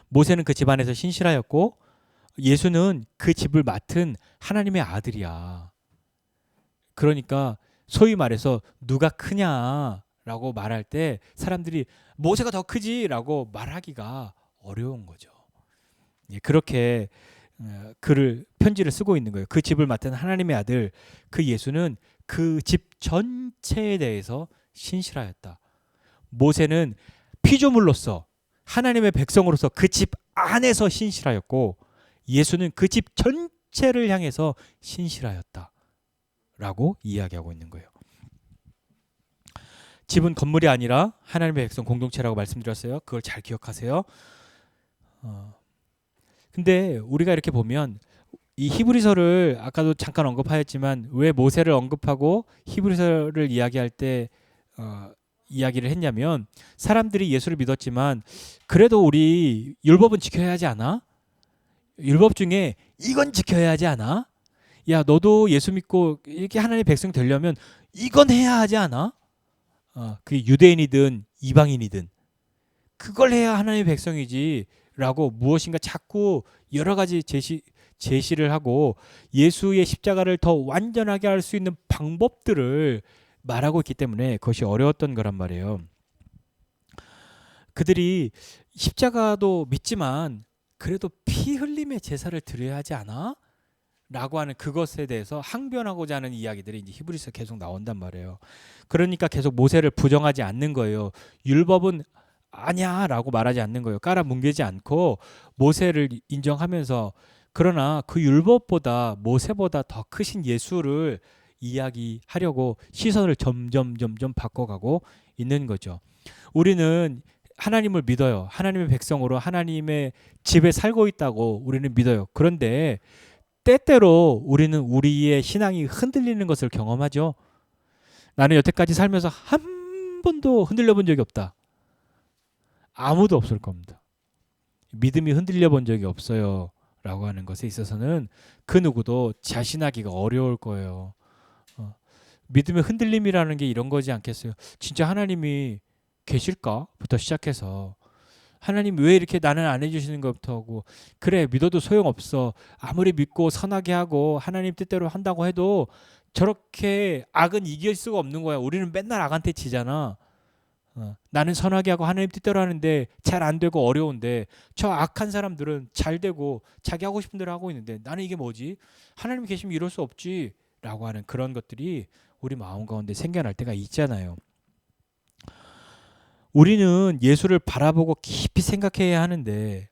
모세는 그 집 안에서 신실하였고, 예수는 그 집을 맡은 하나님의 아들이야. 그러니까 소위 말해서 누가 크냐라고 말할 때 사람들이 모세가 더 크지라고 말하기가 어려운 거죠. 그렇게 편지를 쓰고 있는 거예요. 그 집을 맡은 하나님의 아들, 그 예수는 그 집 전체에 대해서 신실하였다. 모세는 피조물로서 하나님의 백성으로서 그 집 안에서 신실하였고, 예수는 그 집 전체를 향해서 신실하였다 라고 이야기하고 있는 거예요. 집은 건물이 아니라 하나님의 백성 공동체라고 말씀드렸어요. 그걸 잘 기억하세요. 근데 우리가 이렇게 보면 이 히브리서를 아까도 잠깐 언급하였지만 왜 모세를 언급하고 히브리서를 이야기할 때 이야기를 했냐면, 사람들이 예수를 믿었지만 그래도 우리 율법은 지켜야 하지 않아? 율법 중에 이건 지켜야 하지 않아? 야, 너도 예수 믿고 이렇게 하나님의 백성 되려면 이건 해야 하지 않아? 그게 유대인이든 이방인이든 그걸 해야 하나님의 백성이지 라고 무엇인가 자꾸 여러 가지 제시를 하고 예수의 십자가를 더 완전하게 할 수 있는 방법들을 말하고 있기 때문에 그것이 어려웠던 거란 말이에요. 그들이 십자가도 믿지만 그래도 피 흘림의 제사를 드려야 하지 않아? 라고 하는 그것에 대해서 항변하고자 하는 이야기들이 이제 히브리서에 계속 나온단 말이에요. 그러니까 계속 모세를 부정하지 않는 거예요. 율법은 아니야 라고 말하지 않는 거예요. 깔아뭉개지 않고 모세를 인정하면서, 그러나 그 율법보다 모세보다 더 크신 예수를 이야기하려고 시선을 점점 바꿔가고 있는 거죠. 우리는 하나님을 믿어요. 하나님의 백성으로 하나님의 집에 살고 있다고 우리는 믿어요. 그런데 때때로 우리는 우리의 신앙이 흔들리는 것을 경험하죠. 나는 여태까지 살면서 한 번도 흔들려 본 적이 없다. 아무도 없을 겁니다. 믿음이 흔들려 본 적이 없어요 라고 하는 것에 있어서는 그 누구도 자신하기가 어려울 거예요. 믿음의 흔들림이라는 게 이런 거지 않겠어요? 진짜 하나님이 계실까? 부터 시작해서 하나님 왜 이렇게 나는 안 해주시는 것부터 하고, 그래 믿어도 소용없어. 아무리 믿고 선하게 하고 하나님 뜻대로 한다고 해도 저렇게 악은 이길 수가 없는 거야. 우리는 맨날 악한테 지잖아. 나는 선하게 하고 하나님 뜻대로 하는데 잘 안 되고 어려운데, 저 악한 사람들은 잘 되고 자기 하고 싶은 대로 하고 있는데 나는 이게 뭐지? 하나님 계시면 이럴 수 없지 라고 하는 그런 것들이 우리 마음 가운데 생겨날 때가 있잖아요. 우리는 예수를 바라보고 깊이 생각해야 하는데,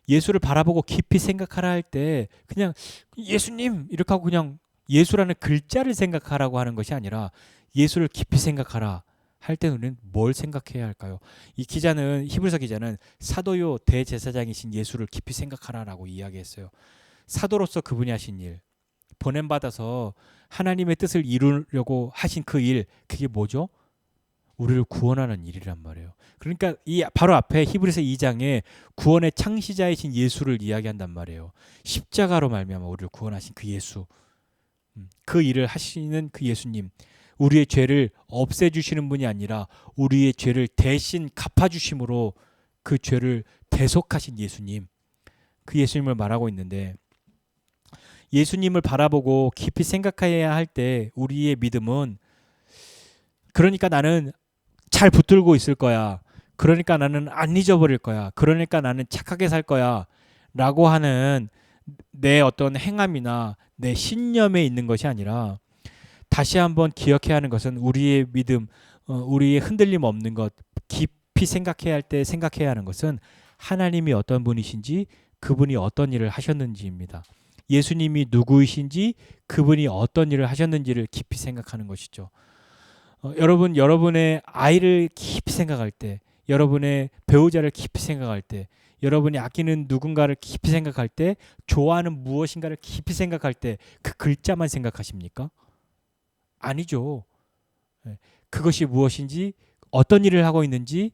예수를 바라보고 깊이 생각하라 할 때 그냥 예수님 이렇게 하고 그냥 예수라는 글자를 생각하라고 하는 것이 아니라 예수를 깊이 생각하라 할 때는 우리는 뭘 생각해야 할까요? 이 기자는, 히브리서 기자는 사도요 대제사장이신 예수를 깊이 생각하라라고 이야기했어요. 사도로서 그분이 하신 일, 보냄받아서 하나님의 뜻을 이루려고 하신 그 일, 그게 뭐죠? 우리를 구원하는 일이란 말이에요. 그러니까 이 바로 앞에 히브리서 2장에 구원의 창시자이신 예수를 이야기한단 말이에요. 십자가로 말미암아 우리를 구원하신 그 예수, 그 일을 하시는 그 예수님, 우리의 죄를 없애주시는 분이 아니라 우리의 죄를 대신 갚아주심으로 그 죄를 대속하신 예수님, 그 예수님을 말하고 있는데, 예수님을 바라보고 깊이 생각해야 할 때 우리의 믿음은, 그러니까 나는 잘 붙들고 있을 거야, 그러니까 나는 안 잊어버릴 거야, 그러니까 나는 착하게 살 거야 라고 하는 내 어떤 행함이나 내 신념에 있는 것이 아니라, 다시 한번 기억해야 하는 것은 우리의 믿음, 우리의 흔들림 없는 것, 깊이 생각해야 할 때 생각해야 하는 것은 하나님이 어떤 분이신지, 그분이 어떤 일을 하셨는지입니다. 예수님이 누구이신지 그분이 어떤 일을 하셨는지를 깊이 생각하는 것이죠. 여러분, 여러분의 아이를 깊이 생각할 때, 여러분의 배우자를 깊이 생각할 때, 여러분이 아끼는 누군가를 깊이 생각할 때, 좋아하는 무엇인가를 깊이 생각할 때 그 글자만 생각하십니까? 아니죠. 그것이 무엇인지, 어떤 일을 하고 있는지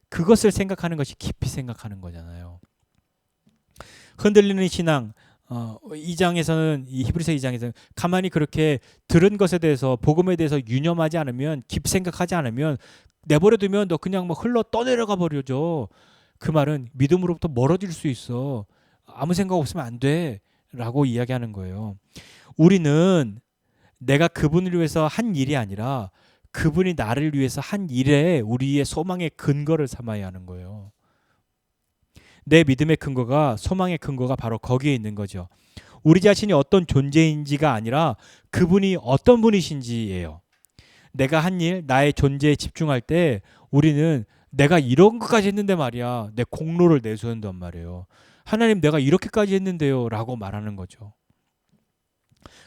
그것을 생각하는 것이 깊이 생각하는 거잖아요. 흔들리는 신앙, 2장에서는, 이 히브리서 2장에서는 가만히 그렇게 들은 것에 대해서, 복음에 대해서 유념하지 않으면, 깊이 생각하지 않으면, 내버려두면 너 그냥 뭐 흘러 떠내려가 버려죠. 그 말은 믿음으로부터 멀어질 수 있어. 아무 생각 없으면 안 돼. 라고 이야기하는 거예요. 우리는 내가 그분을 위해서 한 일이 아니라 그분이 나를 위해서 한 일에 우리의 소망의 근거를 삼아야 하는 거예요. 내 믿음의 근거가, 소망의 근거가 바로 거기에 있는 거죠. 우리 자신이 어떤 존재인지가 아니라 그분이 어떤 분이신지예요. 내가 한 일, 나의 존재에 집중할 때 우리는 내가 이런 것까지 했는데 말이야, 내 공로를 내세운단 말이에요. 하나님, 내가 이렇게까지 했는데요 라고 말하는 거죠.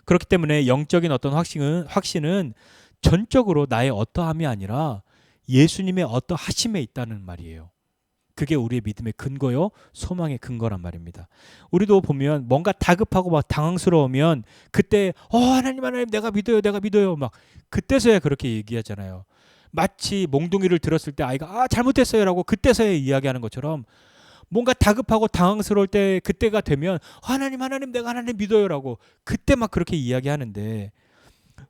그렇기 때문에 영적인 어떤 확신은 전적으로 나의 어떠함이 아니라 예수님의 어떠하심에 있다는 말이에요. 그게 우리의 믿음의 근거요, 소망의 근거란 말입니다. 우리도 보면 뭔가 다급하고 막 당황스러우면 그때 하나님 하나님 내가 믿어요 막 그때서야 그렇게 얘기하잖아요. 마치 몽둥이를 들었을 때 아이가 잘못했어요라고 그때서야 이야기하는 것처럼, 뭔가 다급하고 당황스러울 때 그때가 되면 하나님 내가 하나님 믿어요라고 그때 막 그렇게 이야기하는데,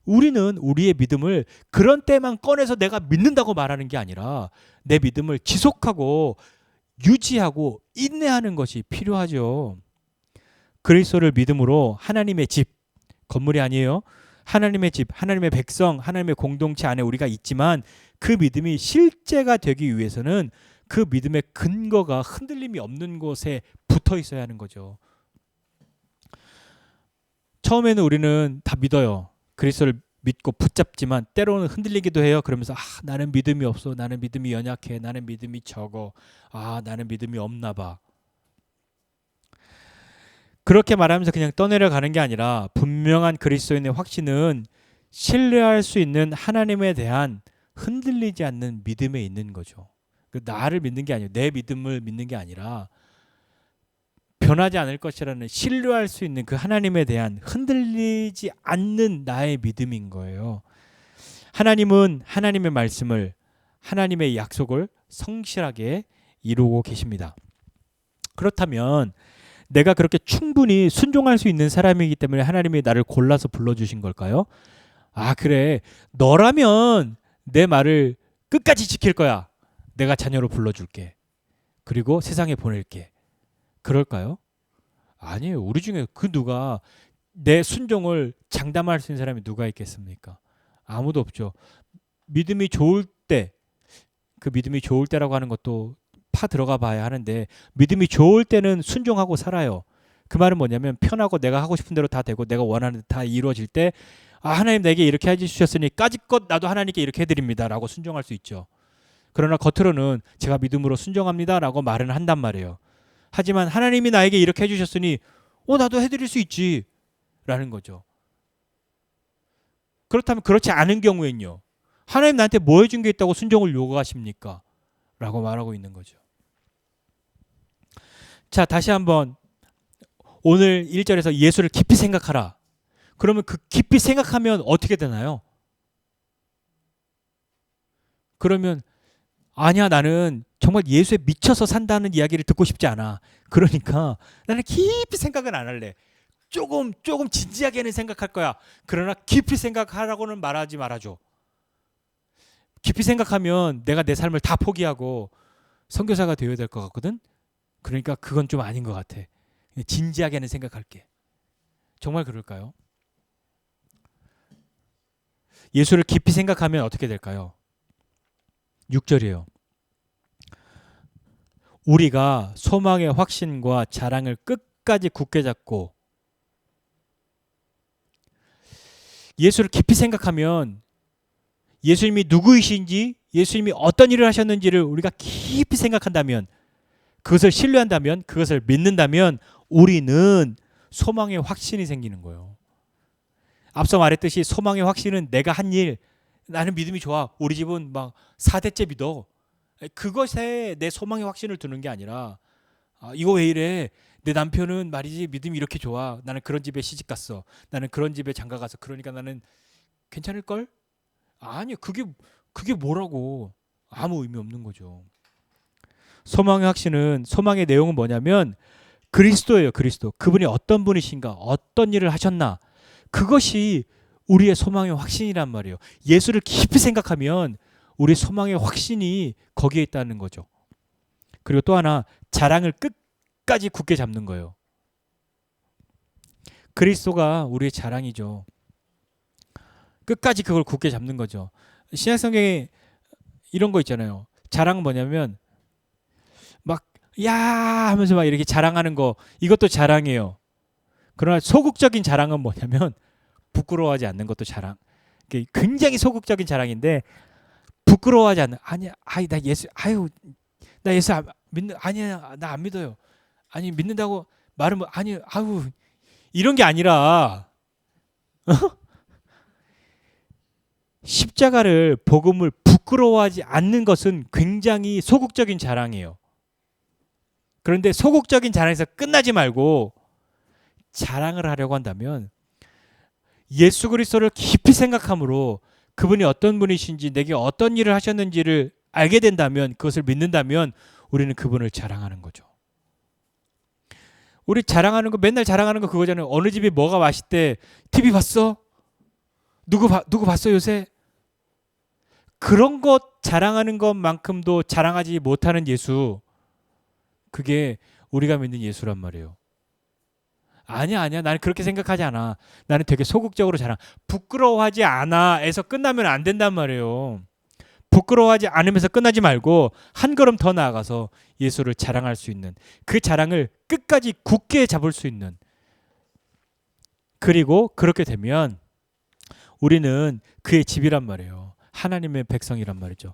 우리는 우리의 믿음을 그런 때만 꺼내서 내가 믿는다고 말하는 게 아니라 내 믿음을 지속하고 유지하고 인내하는 것이 필요하죠. 그리스도를 믿음으로 하나님의 집, 건물이 아니에요. 하나님의 집, 하나님의 백성, 하나님의 공동체 안에 우리가 있지만 그 믿음이 실제가 되기 위해서는 그 믿음의 근거가 흔들림이 없는 곳에 붙어 있어야 하는 거죠. 처음에는 우리는 다 믿어요. 그리스도를 믿고 붙잡지만 때로는 흔들리기도 해요. 그러면서 나는 믿음이 없어, 나는 믿음이 연약해, 나는 믿음이 적어, 나는 믿음이 없나 봐. 그렇게 말하면서 그냥 떠내려가는 게 아니라 분명한 그리스도인의 확신은 신뢰할 수 있는 하나님에 대한 흔들리지 않는 믿음에 있는 거죠. 나를 믿는 게 아니에요. 내 믿음을 믿는 게 아니라 변하지 않을 것이라는, 신뢰할 수 있는 그 하나님에 대한 흔들리지 않는 나의 믿음인 거예요. 하나님은 하나님의 말씀을, 하나님의 약속을 성실하게 이루고 계십니다. 그렇다면 내가 그렇게 충분히 순종할 수 있는 사람이기 때문에 하나님이 나를 골라서 불러주신 걸까요? 그래, 너라면 내 말을 끝까지 지킬 거야. 내가 자녀로 불러줄게. 그리고 세상에 보낼게. 그럴까요? 아니에요. 우리 중에 그 누가 내 순종을 장담할 수 있는 사람이 누가 있겠습니까? 아무도 없죠. 믿음이 좋을 때, 그 믿음이 좋을 때라고 하는 것도 파 들어가 봐야 하는데, 믿음이 좋을 때는 순종하고 살아요. 그 말은 뭐냐면 편하고 내가 하고 싶은 대로 다 되고 내가 원하는 데 다 이루어질 때 하나님 내게 이렇게 해주셨으니 까짓것 나도 하나님께 이렇게 해드립니다 라고 순종할 수 있죠. 그러나 겉으로는 제가 믿음으로 순종합니다 라고 말은 한단 말이에요. 하지만 하나님이 나에게 이렇게 해주셨으니 나도 해드릴 수 있지 라는 거죠. 그렇다면 그렇지 않은 경우엔요, 하나님 나한테 뭐 해준 게 있다고 순종을 요구하십니까? 라고 말하고 있는 거죠. 자, 다시 한번 오늘 1절에서 예수를 깊이 생각하라. 그러면 그 깊이 생각하면 어떻게 되나요? 그러면 아니야, 나는 정말 예수에 미쳐서 산다는 이야기를 듣고 싶지 않아. 그러니까 나는 깊이 생각은 안 할래. 조금 진지하게는 생각할 거야. 그러나 깊이 생각하라고는 말하지 말아줘. 깊이 생각하면 내가 내 삶을 다 포기하고 선교사가 되어야 될 것 같거든. 그러니까 그건 좀 아닌 것 같아. 진지하게는 생각할게. 정말 그럴까요? 예수를 깊이 생각하면 어떻게 될까요? 6절이에요. 우리가 소망의 확신과 자랑을 끝까지 굳게 잡고, 예수를 깊이 생각하면 예수님이 누구이신지, 예수님이 어떤 일을 하셨는지를 우리가 깊이 생각한다면, 그것을 신뢰한다면, 그것을 믿는다면 우리는 소망의 확신이 생기는 거예요. 앞서 말했듯이 소망의 확신은 내가 한 일, 나는 믿음이 좋아. 우리 집은 막 4대째 믿어. 그것에 내 소망의 확신을 두는 게 아니라 이거 왜 이래? 내 남편은 말이지 믿음이 이렇게 좋아. 나는 그런 집에 시집 갔어. 나는 그런 집에 장가 가서 그러니까 나는 괜찮을걸? 아니 그게 뭐라고. 아무 의미 없는 거죠. 소망의 확신은 소망의 내용은 뭐냐면 그리스도예요. 그리스도. 그분이 어떤 분이신가? 어떤 일을 하셨나? 그것이 우리의 소망의 확신이란 말이에요. 예수를 깊이 생각하면 우리 소망의 확신이 거기에 있다는 거죠. 그리고 또 하나 자랑을 끝까지 굳게 잡는 거예요. 그리스도가 우리의 자랑이죠. 끝까지 그걸 굳게 잡는 거죠. 신약 성경에 이런 거 있잖아요. 자랑은 뭐냐면 막 야 하면서 막 이렇게 자랑하는 거 이것도 자랑이에요. 그러나 소극적인 자랑은 뭐냐면 부끄러워하지 않는 것도 자랑. 굉장히 소극적인 자랑인데 부끄러워하지 않는 아니 나 예수 나 예수 믿는 아니야 나 안 믿어요. 아니 믿는다고 말은 뭐 아니 이런 게 아니라 십자가를 복음을 부끄러워하지 않는 것은 굉장히 소극적인 자랑이에요. 그런데 소극적인 자랑에서 끝나지 말고 자랑을 하려고 한다면 예수 그리스도를 깊이 생각함으로 그분이 어떤 분이신지 내게 어떤 일을 하셨는지를 알게 된다면 그것을 믿는다면 우리는 그분을 자랑하는 거죠. 우리 자랑하는 거 맨날 자랑하는 거 그거잖아요. 어느 집이 뭐가 맛있대. TV 봤어? 누구 봤어 요새? 그런 것 자랑하는 것만큼도 자랑하지 못하는 예수. 그게 우리가 믿는 예수란 말이에요. 아니야. 나는 그렇게 생각하지 않아. 나는 되게 소극적으로 자랑. 부끄러워하지 않아에서 끝나면 안 된단 말이에요. 부끄러워하지 않으면서 끝나지 말고 한 걸음 더 나아가서 예수를 자랑할 수 있는 그 자랑을 끝까지 굳게 잡을 수 있는 그리고 그렇게 되면 우리는 그의 집이란 말이에요. 하나님의 백성이란 말이죠.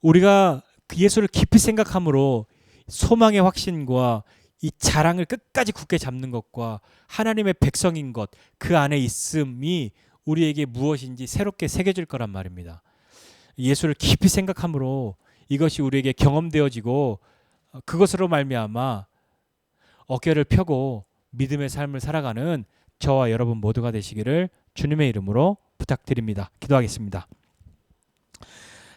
우리가 그 예수를 깊이 생각함으로 소망의 확신과 이 자랑을 끝까지 굳게 잡는 것과 하나님의 백성인 것 그 안에 있음이 우리에게 무엇인지 새롭게 새겨질 거란 말입니다. 예수를 깊이 생각함으로 이것이 우리에게 경험되어지고 그것으로 말미암아 어깨를 펴고 믿음의 삶을 살아가는 저와 여러분 모두가 되시기를 주님의 이름으로 부탁드립니다. 기도하겠습니다.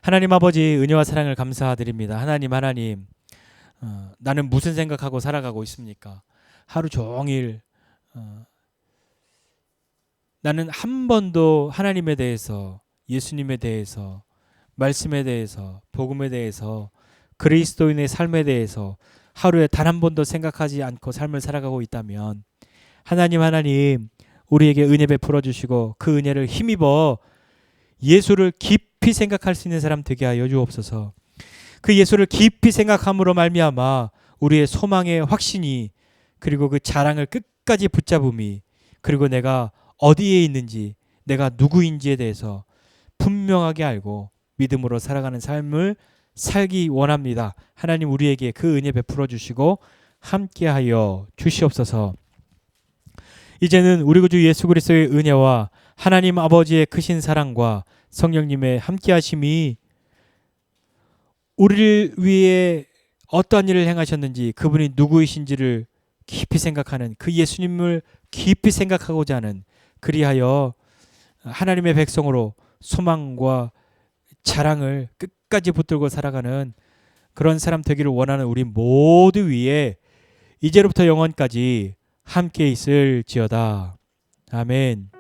하나님 아버지 은혜와 사랑을 감사드립니다. 하나님 나는 무슨 생각하고 살아가고 있습니까? 하루 종일 나는 한 번도 하나님에 대해서 예수님에 대해서 말씀에 대해서 복음에 대해서 그리스도인의 삶에 대해서 하루에 단 한 번도 생각하지 않고 삶을 살아가고 있다면 하나님 우리에게 은혜 베풀어 주시고 그 은혜를 힘입어 예수를 깊이 생각할 수 있는 사람 되게 하여 주옵소서. 그 예수를 깊이 생각함으로 말미암아 우리의 소망의 확신이 그리고 그 자랑을 끝까지 붙잡음이 그리고 내가 어디에 있는지 내가 누구인지에 대해서 분명하게 알고 믿음으로 살아가는 삶을 살기 원합니다. 하나님 우리에게 그 은혜 베풀어 주시고 함께하여 주시옵소서. 이제는 우리 구주 예수 그리스도의 은혜와 하나님 아버지의 크신 사랑과 성령님의 함께하심이 우리를 위해 어떠한 일을 행하셨는지 그분이 누구이신지를 깊이 생각하는 그 예수님을 깊이 생각하고자 하는 그리하여 하나님의 백성으로 소망과 자랑을 끝까지 붙들고 살아가는 그런 사람 되기를 원하는 우리 모두 위에 이제로부터 영원까지 함께 있을지어다. 아멘.